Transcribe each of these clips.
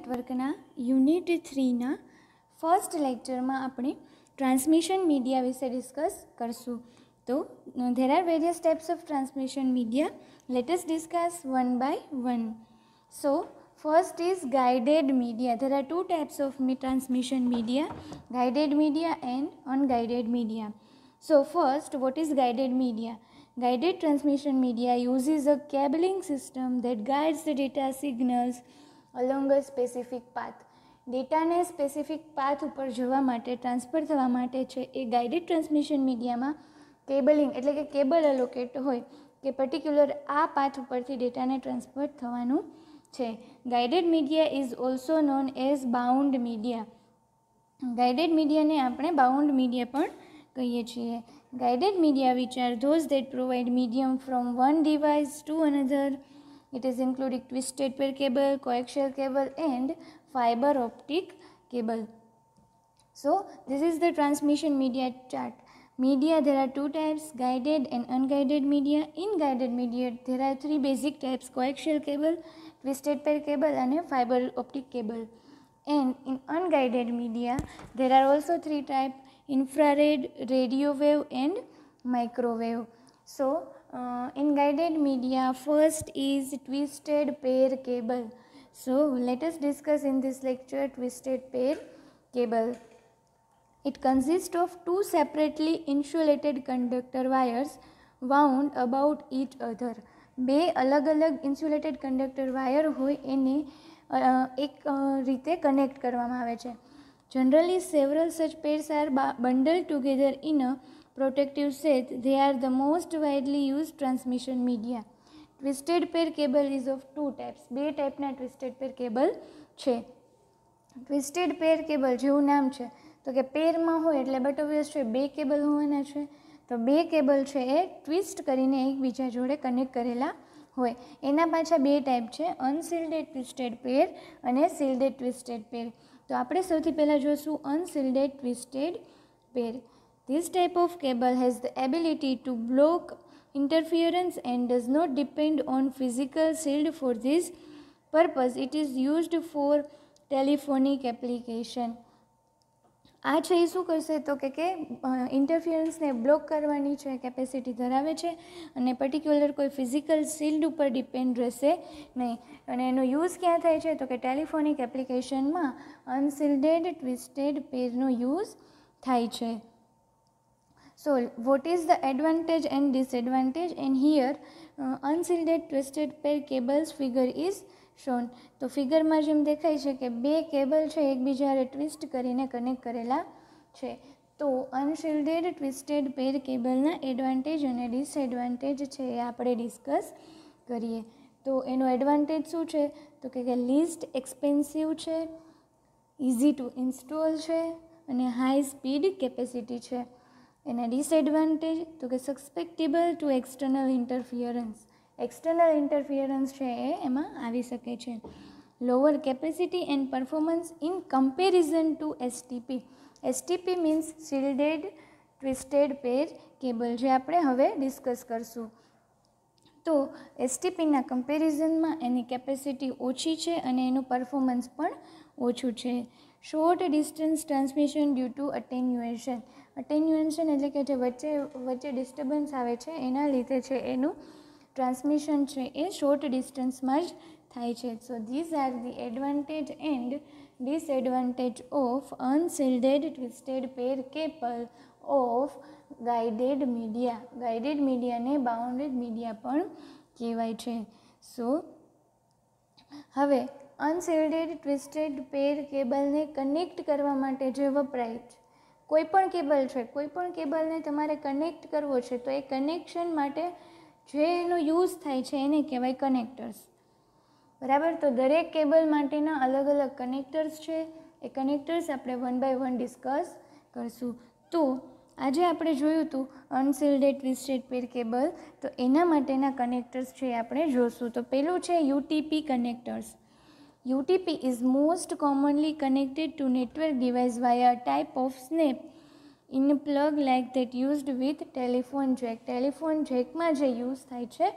नेटवर्कना unit 3 first lecture में આપણે transmission media विषे डिस्कस करशू। तो there are various types of transmission media, let us discuss one by one. So first is guided media. There are two types of transmission media, guided media and unguided media. So first, what is guided media? Guided transmission media uses a cabling system that guides the data signals along a specific path. Data ने specific path पर जवा माटे transfer थवा माटे छे ए guided transmission media में cabling एटले के केबल एलोकेट होय के पर्टिक्युलर आ पाथ परथी डेटा ने ट्रांसफर थवानुं छे। Guided media is also known as bound media. Guided media ने आपणे बाउंड मीडिया पण कहीए छीए। Guided media which are those that provide medium from one device to another. It is including twisted pair cable, coaxial cable and fiber optic cable. So this is the transmission media chart. Media, there are two types, guided and unguided media. In guided media there are three basic types: coaxial cable, twisted pair cable and fiber optic cable. And in unguided media there are also three types: infrared, radio wave and microwave. So in guided media, first is twisted pair cable. So let us discuss in this lecture twisted pair cable. It consists of two separately insulated conductor wires wound about each other. બે अलग अलग insulated conductor wire હોય એને એક રીતે connect કરવામાં આવે છે. Generally several such pairs are bundled together in a protective set. They are the most widely used transmission media. Twisted pair cable is of two types. બે ટાઈપના twisted pair cable છે. Twisted pair cable જેવું નામ છે તો કે પેરમાં હોય એટલે બટ ઓબ્વિયસ છે બે કેબલ હોવાના છે. તો બે કેબલ છે એ ટ્વિસ્ટ કરીને એકબીજા જોડે કનેક્ટ કરેલા હોય. એના પાછા બે ટાઈપ છે, અનશિલ્ડેડ ટ્વિસ્ટેડ પેર અને શિલ્ડેડ ટ્વિસ્ટેડ પેર. તો આપણે સૌથી પહેલાં જોઈશું unshielded twisted pair. This type of cable has the ability to block interference and does not depend on physical shield. For this purpose, it is used for telephonic application. આ છે એ શું કરશે તો કે ઇન્ટરફિયરન્સને બ્લોક કરવાની છે કેપેસિટી ધરાવે છે અને પર્ટિક્યુલર કોઈ ફિઝિકલ શિલ્ડ ઉપર ડિપેન્ડ રહેશે નહીં. અને એનો યુઝ ક્યાં થાય છે તો કે ટેલિફોનિક એપ્લિકેશનમાં અનશિલ્ડેડ ટ્વિસ્ટેડ પેરનો યુઝ થાય છે. So what is the advantage and disadvantage? And here unshielded twisted pair cables figure is shown. તો ફિગરમાં જેમ દેખાય છે કે બે કેબલ છે એકબીજાને ટ્વિસ્ટ કરીને કનેક્ટ કરેલા છે. તો અનશિલ્ડેડ ટ્વિસ્ટેડ પેર કેબલના એડવાન્ટેજ અને ડિસએડવાન્ટેજ છે એ આપણે ડિસ્કસ કરીએ. તો એનો એડવાન્ટેજ શું છે તો કે લીસ્ટ એક્સપેન્સિવ છે, ઇઝી ટુ ઇન્સ્ટોલ છે અને હાઈ સ્પીડ કેપેસિટી છે. એના ડિસએડવાન્ટેજ તો કે susceptible to external interference. External interference છે એ એમાં આવી શકે છે. Lower capacity and performance in comparison to STP. STP means shielded twisted pair cable, જે આપણે હવે ડિસ્કસ કરશું. તો એસટીપીના કમ્પેરિઝનમાં એની કેપેસિટી ઓછી છે અને એનું પરફોર્મન્સ પણ ઓછું છે. Short distance transmission due to attenuation. Attenuation એટલે કે જે વચ્ચે ડિસ્ટર્બન્સ આવે છે એના લીધે છે એનું ટ્રાન્સમિશન છે એ શોર્ટ ડિસ્ટન્સમાં જ થાય છે. So these are the advantage and disadvantage of unshielded twisted pair cable of guided media. Guided મીડિયાને બાઉન્ડેડ મીડિયા પણ કહેવાય છે. સો હવે અનશિલ્ડેડ ટ્વિસ્ટેડ પેર કેબલને કનેક્ટ કરવા માટે જે વપરાય છે કોઈ પણ કેબલ છે, કોઈ પણ કેબલને તમારે કનેક્ટ કરવો છે તો એ કનેક્શન માટે જે એનો યુઝ થાય છે એને કહેવાય કનેક્ટર્સ. બરાબર. તો દરેક કેબલ માટેના અલગ અલગ કનેક્ટર્સ છે. એ કનેક્ટર્સ આપણે વન બાય વન ડિસ્કસ કરશું. તો આજે આપણે જોયું હતું અનશિલ્ડેડ ટ્વિસ્ટેડ પેર કેબલ, તો એના માટેના કનેક્ટર્સ છે એ આપણે જોશું. તો પેલું છે UTP connectors. UTP is most commonly connected to network device via a type of snap in a plug like that used with telephone jack. telephone jack માં જે યુઝ થાય છે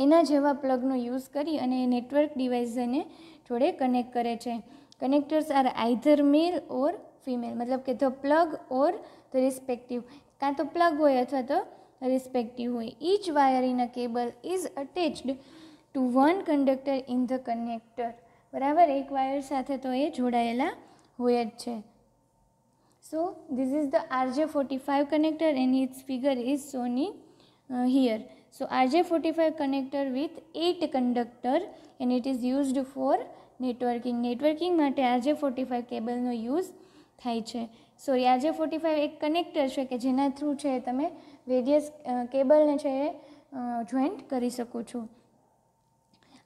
એના જેવા પ્લગનો યુઝ કરી અને નેટવર્ક ડિવાઇસને જોડે કનેક્ટ કરે છે. Connectors are either male or female, મતલબ કે the plug or the respective, કાં તો પ્લગ હોય અથવા તો રિસ્પેક્ટિવ હોય. Each wire in a cable is attached to one conductor in the connector. બરાબર, એક વાયર સાથે તો એ જોડાયેલા હોય જ છે. So this is the RJ45 connector and its figure is shown in here. So RJ45 connector with 8 conductor and it is used for networking. Networking માટે RJ45 કેબલનો યુઝ થાય છે. સો RJ45 એક કનેક્ટર છે કે જેના થ્રુ છે તમે વેરિયસ કેબલને છે જોઈન્ટ કરી શકો છો.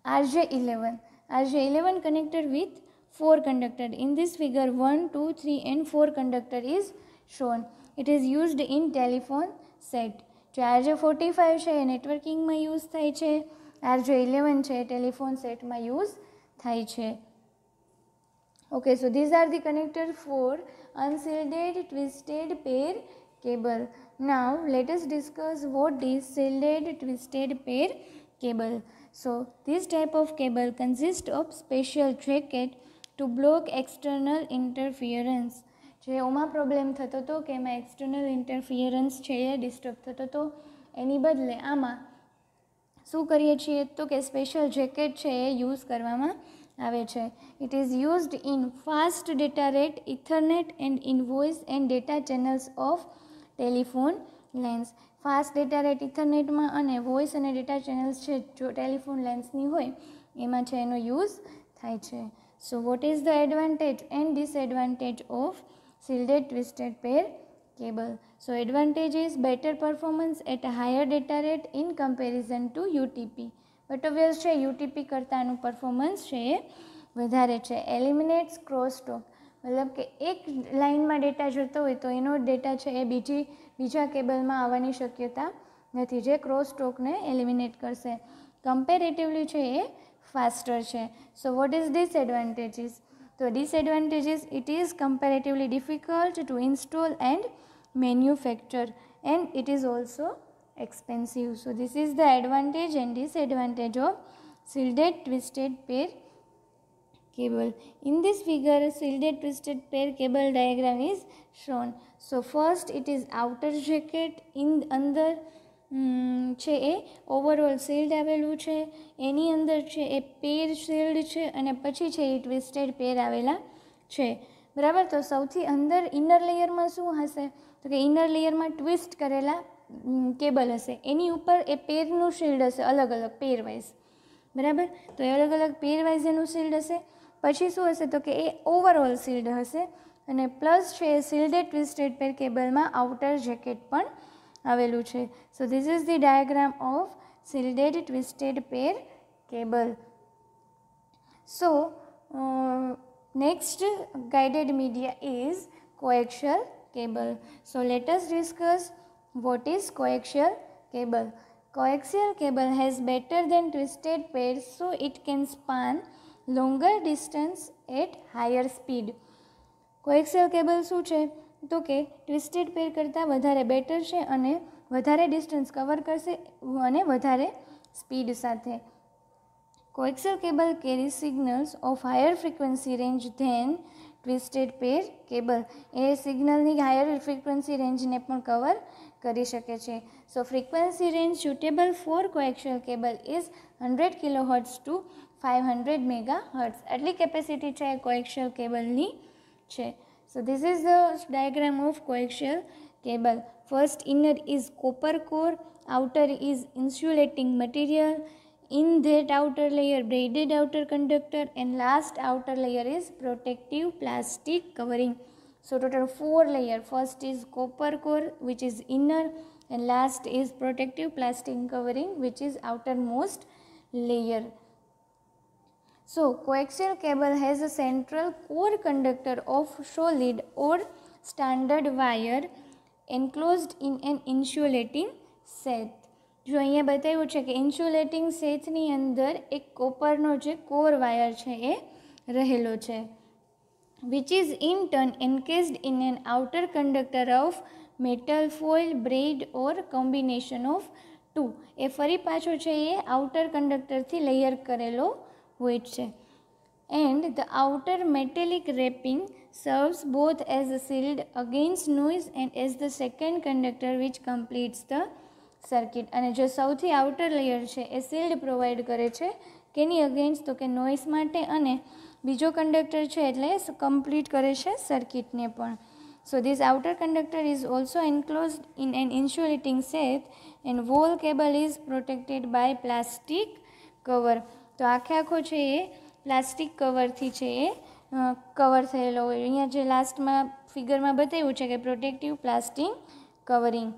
RJ11 connector with 4 conductor. In this figure 1, 2, 3 and 4 conductor is shown. It is used in telephone set. जो RJ45 છે એ નેટવર્કિંગમાં યુઝ થાય છે, RJ11 છે ટેલિફોન સેટમાં યુઝ થાય છે. Okay, so these are the connector for unshielded twisted pair cable. Now let us discuss what is shielded twisted pair cable. So this type of cable consists of special jacket to block external interference. જે ઓમાં problem થતો હતો કે એમાં external interference છે એ disturb થતો હતો, એની બદલે આમાં શું કરીએ છીએ તો કે સ્પેશિયલ જેકેટ છે એ યુઝ કરવામાં આવે છે. It is used in fast data rate, ethernet and in voice and data channels of telephone lines. Fast data rate ઇથરનેટમાં અને વોઇસ અને ડેટા ચેનલ્સ છે જો ટેલિફોન લેન્સની હોય એમાં છે એનો યુઝ થાય છે. So what is the advantage and disadvantage of shielded twisted pair cable? So advantage is better performance at a higher data rate in comparison to UTP. But obvious છે UTP કરતાંનું પરફોર્મન્સ છે એ વધારે છે. એલિમિનેટ્સ ક્રોસ ટોક, મતલબ કે એક લાઇનમાં data જોતો હોય તો એનો ડેટા છે એ બીજા કેબલમાં આવવાની શક્યતા નથી, જે ક્રોસ ટોકને એલિમિનેટ કરશે. કમ્પેરેટિવલી છે એ ફાસ્ટર છે. So what is disadvantages? So disadvantage is it is comparatively difficult to install and manufacture and it is also expensive. So this is the advantage and disadvantage of shielded twisted pair cable. In this figure shielded twisted pair cable diagram is shown. So first it is outer jacket, in અંદર છે એ overall shield આવેલું છે, એની અંદર છે એ પેર shield છે અને પછી છે એ ટ્વિસ્ટેડ પેર આવેલા છે. બરાબર, તો સૌથી અંદર ઇનર લેયરમાં શું હશે તો કે ઇનર લેયરમાં ટ્વિસ્ટ કરેલા કેબલ હશે, એની ઉપર એ પેરનું શિલ્ડ હશે અલગ અલગ પેર વાઇઝ. બરાબર, તો એ અલગ અલગ પેર વાઇઝ એનું શિલ્ડ હશે. પછી શું હશે તો કે એ ઓવરઓલ શિલ્ડ હશે અને પ્લસ છે એ શિલ્ડેડ ટ્વિસ્ટેડ પેર કેબલમાં આઉટર જેકેટ પણ આવેલું છે. So this is the diagram of shielded twisted pair cable. So next guided media is coaxial cable. So let us discuss what is coaxial cable. Coaxial cable has better than twisted pairs, so it can span longer distance at higher speed. Coaxial cable શું છે તો કે twisted પેર કરતાં વધારે better છે અને વધારે distance cover કરશે અને વધારે સ્પીડ સાથે. Coaxial cable carry signals of higher frequency range than twisted pair cable. એ સિગ્નલની હાયર ફ્રીક્વન્સી રેન્જને પણ કવર કરી શકે છે. So frequency range suitable for coaxial cable is 100 kHz to 500 MHz. આટલી કેપેસિટી છે કોએક્સિયલ કેબલની છે. So this is the diagram of coaxial cable. First inner is copper core, outer is insulating material, in that outer layer braided outer conductor and last outer layer is protective plastic covering. So total 4 layer. First is copper core which is inner and last is protective plastic covering which is outermost layer. So coaxial cable has a central core conductor of solid or standard wire enclosed in an insulating set. જો અહીંયા બતાવ્યું છે કે insulating સેટની અંદર એક કોપરનો જે core wire છે એ રહેલો છે, which is in turn encased in an outer conductor of metal foil, braid or combination of two એ ફરી પાછો છે એ આઉટર કંડક્ટરથી લેયર કરેલો હોય છે. And the outer metallic wrapping serves both as a shield against noise and as the second conductor which completes the circuit. અને જો સૌથી આઉટર લેયર છે એ શિલ્ડ પ્રોવાઈડ કરે છે કેની અગેન્સ્ટ, તો કે નોઇસ માટે, અને બીજો કંડક્ટર છે એટલે કમ્પ્લીટ કરે છે સર્કિટને પણ. So this outer conductor is also enclosed in an insulating sheath and whole cable is protected by plastic cover. તો આખો છે એ પ્લાસ્ટિક કવરથી છે એ કવર થયેલો હોય. અહીંયા જે લાસ્ટમાં ફિગરમાં બતાવ્યું છે કે protective plastic covering.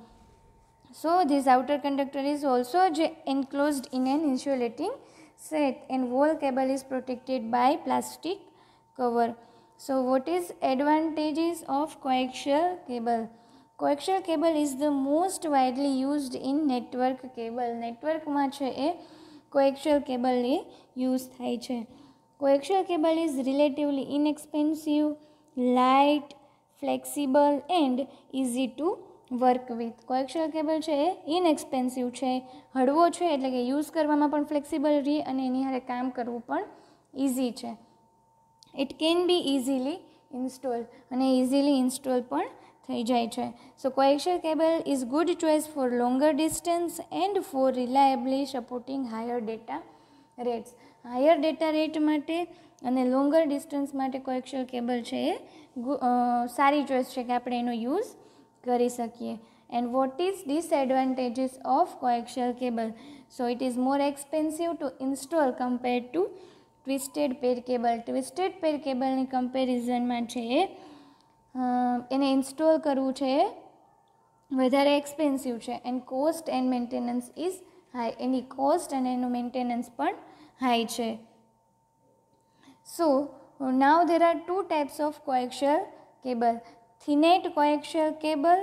So this outer conductor is also જે enclosed in an insulating set and wall cable is protected by plastic cover. So what is advantages of coaxial cable? Coaxial cable is the most widely used in network cable. network માં છે એ coaxial cable એ use થાય છે. coaxial cable is relatively inexpensive, light, flexible and easy to work with. Coaxial cable છે એ ઇનએક્સપેન્સિવ છે, હળવો છે, એટલે કે યુઝ કરવામાં પણ ફ્લેક્સિબલ રહે અને એની હારે કામ કરવું પણ ઇઝી છે. It can be easily install, અને ઇઝીલી ઇન્સ્ટોલ પણ થઈ જાય છે. So coaxial cable is good choice for longer distance and for reliably supporting higher data rates. Higher data rate માટે અને લોંગર ડિસ્ટન્સ માટે કોએક્શિયલ કેબલ છે એ સારી ચોઇસ છે કે આપણે એનો યુઝ કરી શકીએ. And what is disadvantages of coaxial cable? So it is more expensive to install compare to twisted pair cable. Twisted pair કેબલની કમ્પેરિઝનમાં છે એને ઇન્સ્ટોલ કરવું છે એ વધારે એક્સપેન્સિવ છે. And cost and maintenance is high. એની કોસ્ટ અને એનું મેન્ટેનન્સ પણ હાઈ છે. So now there are two types of coaxial cable. Thinnate coaxial cable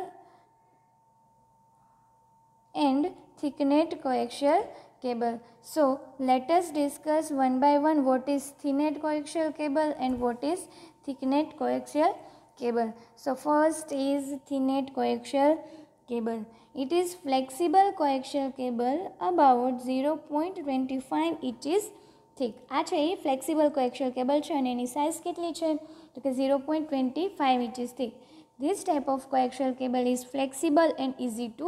and thicknet coaxial cable. So let us discuss one by one what is thinnate coaxial cable and what is thicknet coaxial cable. So first is thinnate coaxial cable. It is flexible coaxial cable about 0.25 inches thick. આ છે એ flexible કોએક્શિયલ cable છે અને એની size કેટલી છે તો કે 0.25 inches thick. This type of coaxial cable is flexible and easy to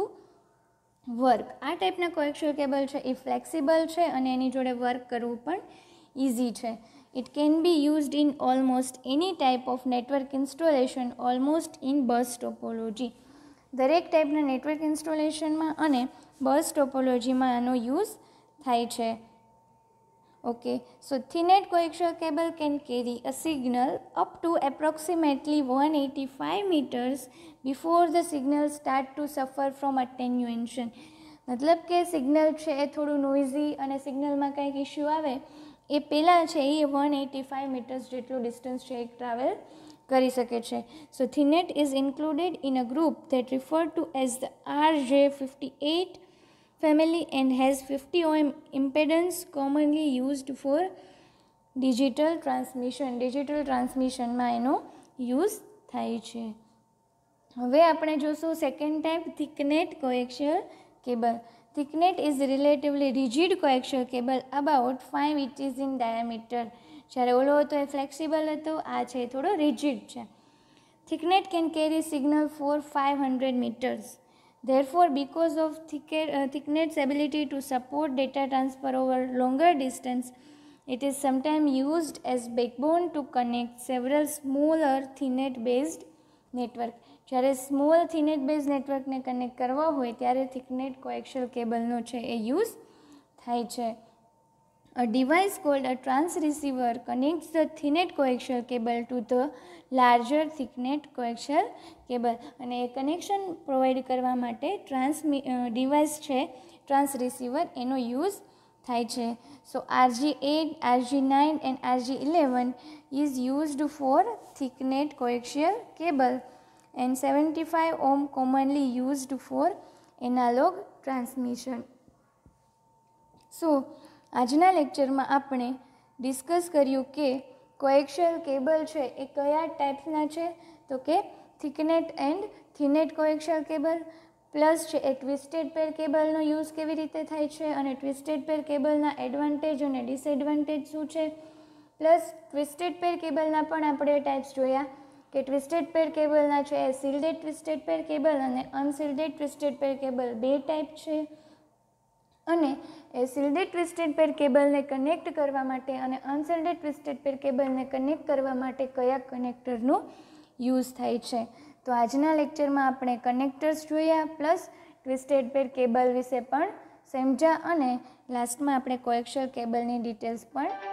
work. આ ટાઈપના કોએક્શિયલ કેબલ છે એ ફ્લેક્સિબલ છે અને એની જોડે વર્ક કરવું પણ ઇઝી છે. It can be used in almost any type of network installation, almost in bus topology. દરેક ટાઈપના નેટવર્ક ઇન્સ્ટોલેશનમાં અને બસ ટોપોલોજીમાં આનો યુઝ થાય છે. Okay, so thinnate coaxial cable can carry a signal up to approximately 185 meters before the signal start to suffer from attenuation. મતલબ કે signal છે એ થોડું નોઇઝી અને સિગ્નલમાં કંઈક ઇશ્યુ આવે એ પહેલાં છે એ 185 મીટર્સ જેટલું ડિસ્ટન્સ છે એ ટ્રાવેલ કરી શકે છે. સો thinnate is included in a group that referred to as the RJ58 family and has 50 ohm impedance commonly used for digital transmission. Digital ટ્રાન્સમિશનમાં એનો યુઝ થાય છે. હવે આપણે જોશું second type, thicknet coaxial cable. Thicknet is relatively rigid coaxial cable about 5 inches in diameter. જ્યારે ઓલો હતો એ ફ્લેક્સિબલ હતો, આ છે થોડો રિજિડ છે. Thicknet can carry signal for 500 meters. Therefore, because of thicknet's ability to support data transfer over longer distance, it is sometimes used as backbone to connect several smaller thicknet-based network. જ્યારે small થિનેટ base નેટવર્કને connect કરવા હોય ત્યારે થિકનેટ કોએક્શિયલ કેબલનો છે એ use થાય છે. A device called a transceiver connects the thinnate coaxial cable to the larger thicknet coaxial cable. અને એ કનેક્શન પ્રોવાઈડ કરવા માટે ડિવાઇસ છે ટ્રાન્સરિસીવર એનો યુઝ થાય છે. સો RG8, RG9 and RG11 is used for thicknet coaxial cable and 75 ohm commonly used for analog transmission. સો આજના લેક્ચરમાં આપણે ડિસ્કસ કર્યું કે કોએક્શિયલ કેબલ છે એ કયા ટાઈપ્સના છે, તો કે થિકનેટ એન્ડ થિનેટ કોએક્શિયલ કેબલ, પ્લસ છે એ ટ્વિસ્ટેડ પેર કેબલનો યુઝ કેવી રીતે થાય છે અને ટ્વિસ્ટેડ પેર કેબલના એડવાન્ટેજ અને ડિસએડવાન્ટેજ શું છે. પ્લસ ટ્વિસ્ટેડ પેર કેબલના પણ આપણે ટાઈપ્સ જોયા કે ટ્વિસ્ટેડ પેર કેબલના છે એ શિલ્ડેડ ટ્વિસ્ટેડ પેર કેબલ અને અનશિલ્ડેડ ટ્વિસ્ટેડ પેર કેબલ 2 ટાઈપ છે. અને એ શિલ્ડેડ ટ્વિસ્ટેડ પેર કેબલને કનેક્ટ કરવા માટે અને અનશિલ્ડેડ ટ્વિસ્ટેડ પેર કેબલને કનેક્ટ કરવા માટે કયા કનેક્ટરનો યુઝ થાય છે. તો આજના લેક્ચરમાં આપણે કનેક્ટર્સ જોયા પ્લસ ટ્વિસ્ટેડ પેર કેબલ વિશે પણ સમજ્યા અને લાસ્ટમાં આપણે કોએક્શિયલ કેબલની ડિટેલ્સ પણ